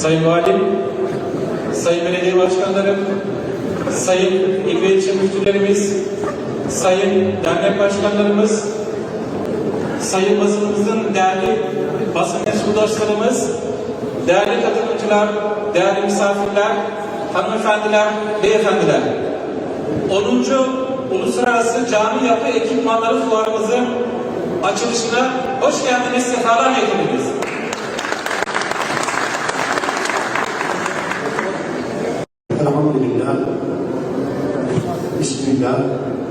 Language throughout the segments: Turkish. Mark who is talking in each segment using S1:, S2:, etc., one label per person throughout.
S1: Sayın Valim, Sayın Belediye Başkanlarım, Sayın İl ve İlçe Müftülerimiz, Sayın Dernek Başkanlarımız, Sayın basınımızın değerli basın mensuplarımız, değerli katılımcılar, değerli misafirler, hanımefendiler, beyefendiler. 10. Uluslararası Cami Yapı Ekipmanları Fuarımızın açılışına hoş geldiniz, sefalar getirdiniz.
S2: Elhamdülillah, Bismillah,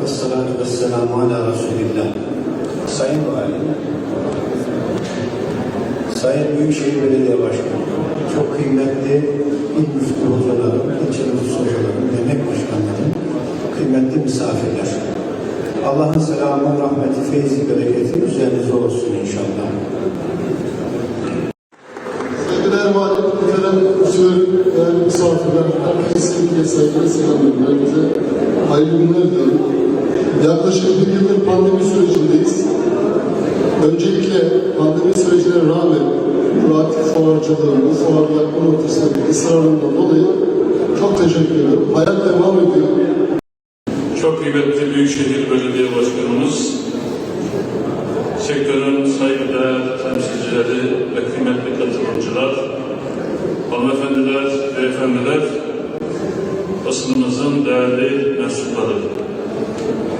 S2: ve salatu ve selamu ala Resulillah. Sayın Valim, Sayın Büyükşehir Belediye Başkanı, çok kıymetli il müftü hocalarım, ilçe müftü hocalarım, dernek başkanlarım, kıymetli misafirler. Allah'ın selamı, rahmeti, feyzi, bereketi üzerinize olsun inşallah.
S3: Saygıdeğer Valim, muhterem usul, değerli misafirler, herkese saygılı selamlarım. Herkese hayırlı günler diliyorum. Yaklaşık bir yıldır pandemi sürecindeyiz. Öncelikle pandemi sürecine rağmen proaktif fuarcılığımız, fuar yapma noktasındaki ısrarından dolayı çok teşekkür ederim. Hayat devam ediyor.
S4: Çok kıymetli Büyükşehir Belediye Başkanımız, sektörün saygıdeğer temsilcileri ve kıymetli katılımcılar, hanımefendiler, beyefendiler, basınımızın değerli mensupları.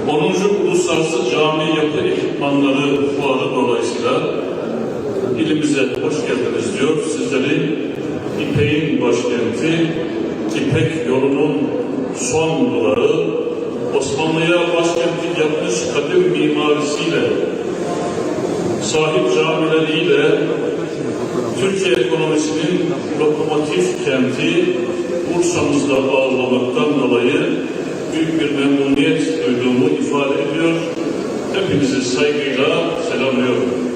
S4: 10. Uluslararası Cami Yapı Ekipmanları Fuarı dolayısıyla ilimize hoş geldiniz diyor. Sizleri İpek'in başkenti, İpek yolunun son durağı, Osmanlı'ya başkentlik yapmış kadim mimarisiyle, sahip camileriyle, Türkiye ekonomisinin lokomotif kenti Bursa'mızda ağırlamaktadır. Hepinizi saygıyla selamlıyorum.